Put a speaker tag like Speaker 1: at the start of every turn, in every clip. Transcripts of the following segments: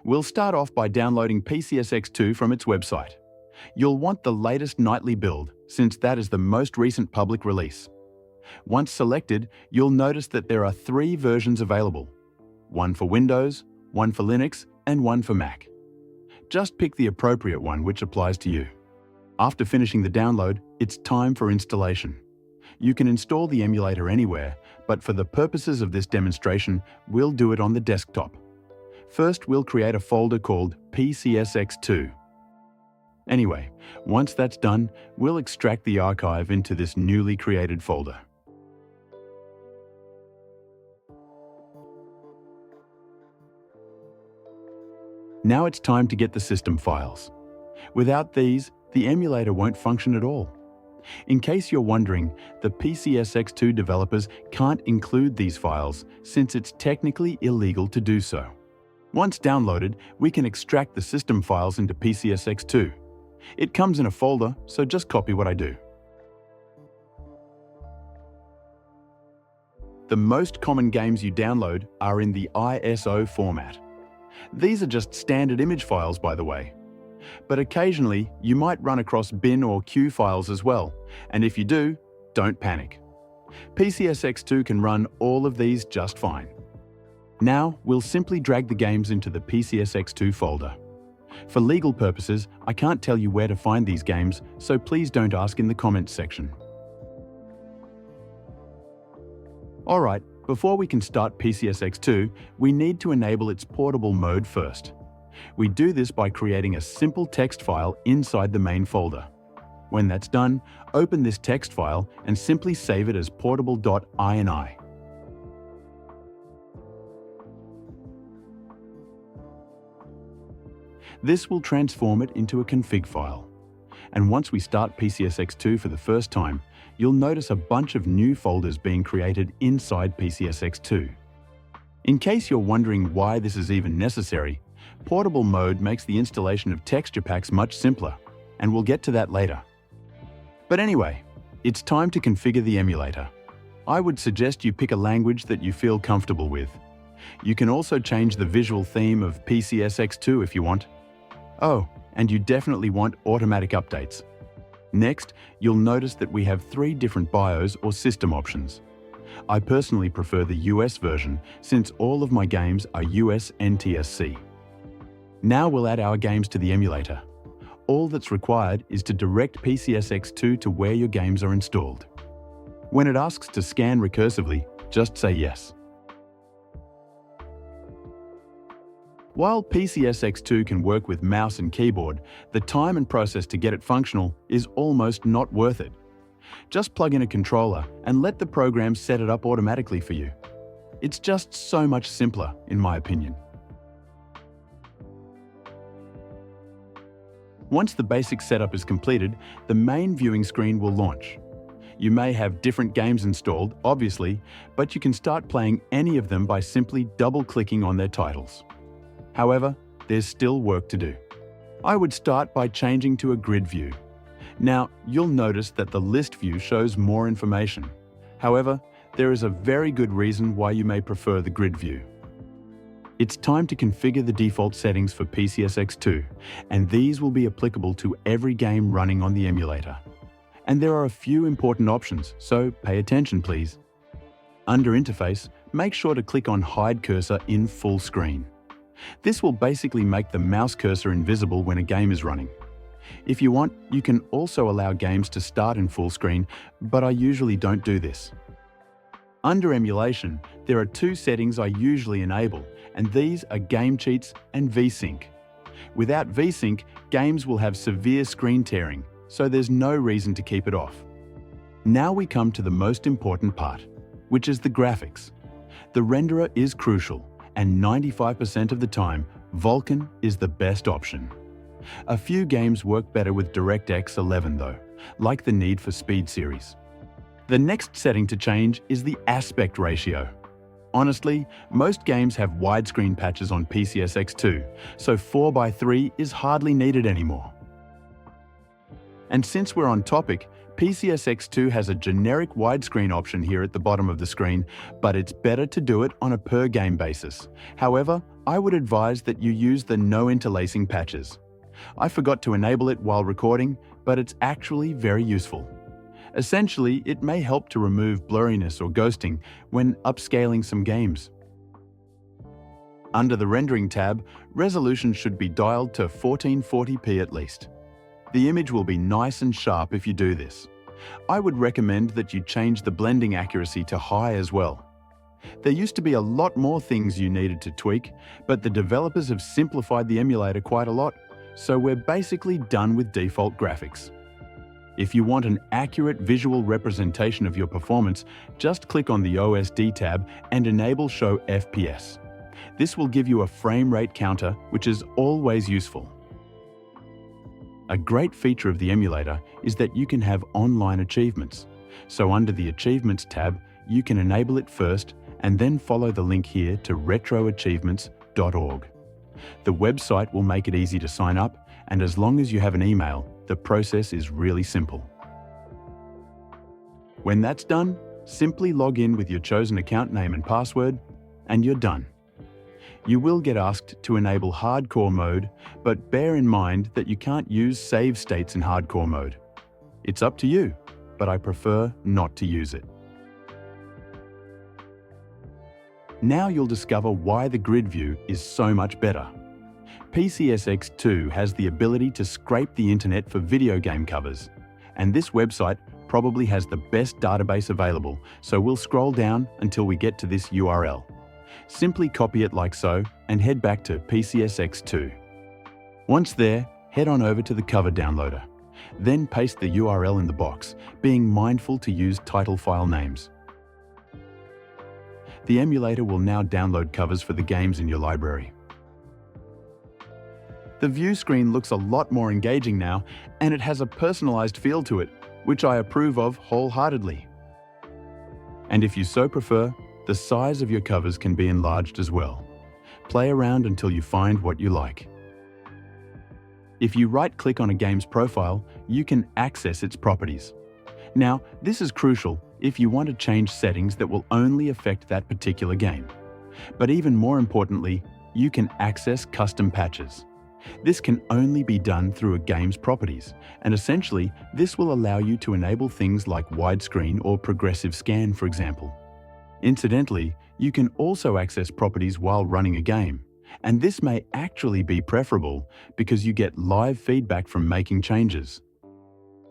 Speaker 1: We'll start off by downloading PCSX2 from its website. You'll want the latest nightly build, since that is the most recent public release. Once selected, you'll notice that there are 3 versions available. One for Windows, one for Linux, and one for Mac. Just pick the appropriate one which applies to you. After finishing the download, it's time for installation. You can install the emulator anywhere, but for the purposes of this demonstration, we'll do it on the desktop. First, we'll create a folder called PCSX2. Anyway, once that's done, we'll extract the archive into this newly created folder. Now it's time to get the system files. Without these, the emulator won't function at all. In case you're wondering, the PCSX2 developers can't include these files since it's technically illegal to do so. Once downloaded, we can extract the system files into PCSX2. It comes in a folder, so just copy what I do. The most common games you download are in the ISO format. These are just standard image files, by the way. But occasionally, you might run across bin or Q files as well, and if you do, don't panic. PCSX2 can run all of these just fine. Now, we'll simply drag the games into the PCSX2 folder. For legal purposes, I can't tell you where to find these games, so please don't ask in the comments section. Alright, before we can start PCSX2, we need to enable its portable mode first. We do this by creating a simple text file inside the main folder. When that's done, open this text file and simply save it as portable.ini. This will transform it into a config file. And once we start PCSX2 for the first time, you'll notice a bunch of new folders being created inside PCSX2. In case you're wondering why this is even necessary, portable mode makes the installation of texture packs much simpler, and we'll get to that later. But anyway, it's time to configure the emulator. I would suggest you pick a language that you feel comfortable with. You can also change the visual theme of PCSX2 if you want. Oh, and you definitely want automatic updates. Next, you'll notice that we have 3 different BIOS or system options. I personally prefer the US version since all of my games are US NTSC. Now we'll add our games to the emulator. All that's required is to direct PCSX2 to where your games are installed. When it asks to scan recursively, just say yes. While PCSX2 can work with mouse and keyboard, the time and process to get it functional is almost not worth it. Just plug in a controller and let the program set it up automatically for you. It's just so much simpler, in my opinion. Once the basic setup is completed, the main viewing screen will launch. You may have different games installed, obviously, but you can start playing any of them by simply double-clicking on their titles. However, there's still work to do. I would start by changing to a grid view. Now, you'll notice that the list view shows more information. However, there is a very good reason why you may prefer the grid view. It's time to configure the default settings for PCSX2, and these will be applicable to every game running on the emulator. And there are a few important options, so pay attention please. Under Interface, make sure to click on Hide Cursor in full screen. This will basically make the mouse cursor invisible when a game is running. If you want, you can also allow games to start in full screen, but I usually don't do this. Under Emulation, there are 2 settings I usually enable, and these are Game Cheats and VSync. Without VSync, games will have severe screen tearing, so there's no reason to keep it off. Now we come to the most important part, which is the graphics. The renderer is crucial, and 95% of the time, Vulkan is the best option. A few games work better with DirectX 11 though, like the Need for Speed series. The next setting to change is the aspect ratio. Honestly, most games have widescreen patches on PCSX2, so 4:3 is hardly needed anymore. And since we're on topic, PCSX2 has a generic widescreen option here at the bottom of the screen, but it's better to do it on a per-game basis. However, I would advise that you use the no interlacing patches. I forgot to enable it while recording, but it's actually very useful. Essentially, it may help to remove blurriness or ghosting when upscaling some games. Under the Rendering tab, resolution should be dialed to 1440p at least. The image will be nice and sharp if you do this. I would recommend that you change the blending accuracy to high as well. There used to be a lot more things you needed to tweak, but the developers have simplified the emulator quite a lot, so we're basically done with default graphics. If you want an accurate visual representation of your performance, just click on the OSD tab and enable Show FPS. This will give you a frame rate counter, which is always useful. A great feature of the emulator is that you can have online achievements. So under the Achievements tab, you can enable it first and then follow the link here to Retroachievements.org. The website will make it easy to sign up, and as long as you have an email, the process is really simple. When that's done, simply log in with your chosen account name and password, and you're done. You will get asked to enable hardcore mode, but bear in mind that you can't use save states in hardcore mode. It's up to you, but I prefer not to use it. Now you'll discover why the grid view is so much better. PCSX2 has the ability to scrape the internet for video game covers, and this website probably has the best database available, so we'll scroll down until we get to this URL. Simply copy it like so and head back to PCSX2. Once there, head on over to the cover downloader. Then paste the URL in the box, being mindful to use title file names. The emulator will now download covers for the games in your library. The view screen looks a lot more engaging now, and it has a personalized feel to it, which I approve of wholeheartedly. And if you so prefer, the size of your covers can be enlarged as well. Play around until you find what you like. If you right-click on a game's profile, you can access its properties. Now, this is crucial if you want to change settings that will only affect that particular game. But even more importantly, you can access custom patches. This can only be done through a game's properties, and essentially, this will allow you to enable things like widescreen or progressive scan, for example. Incidentally, you can also access properties while running a game, and this may actually be preferable because you get live feedback from making changes.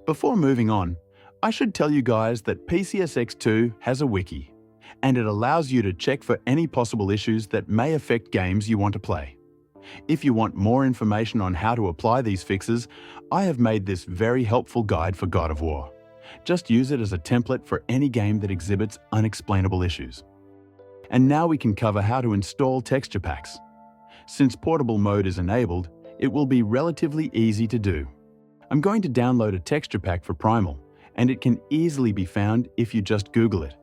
Speaker 1: Before moving on, I should tell you guys that PCSX2 has a wiki, and it allows you to check for any possible issues that may affect games you want to play. If you want more information on how to apply these fixes, I have made this very helpful guide for God of War. Just use it as a template for any game that exhibits unexplainable issues. And now we can cover how to install texture packs. Since portable mode is enabled, it will be relatively easy to do. I'm going to download a texture pack for Primal, and it can easily be found if you just Google it.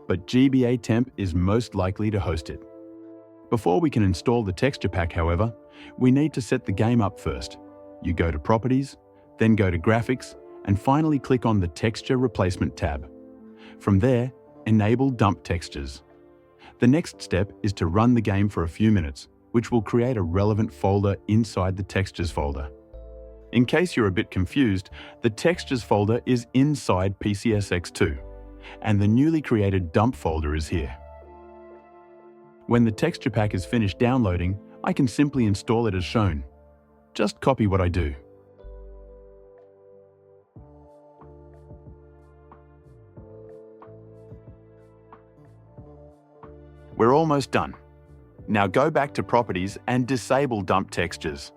Speaker 1: But GBA Temp is most likely to host it. Before we can install the texture pack, however, we need to set the game up first. You go to Properties, then go to Graphics, and finally click on the Texture Replacement tab. From there, enable Dump Textures. The next step is to run the game for a few minutes, which will create a relevant folder inside the Textures folder. In case you're a bit confused, the Textures folder is inside PCSX2, and the newly created Dump folder is here. When the texture pack is finished downloading, I can simply install it as shown. Just copy what I do. We're almost done. Now go back to Properties and disable Dump Textures.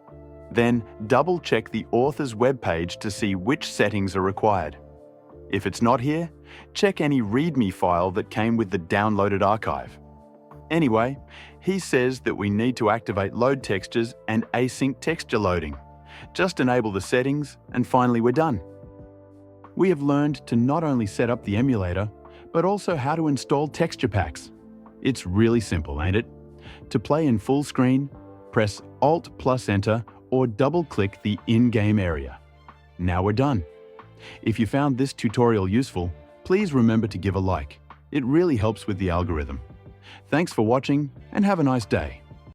Speaker 1: Then double-check the author's webpage to see which settings are required. If it's not here, check any README file that came with the downloaded archive. Anyway, he says that we need to activate load textures and async texture loading. Just enable the settings, and finally we're done. We have learned to not only set up the emulator, but also how to install texture packs. It's really simple, ain't it? To play in full screen, press Alt plus Enter or double-click the in-game area. Now we're done. If you found this tutorial useful, please remember to give a like. It really helps with the algorithm. Thanks for watching and have a nice day.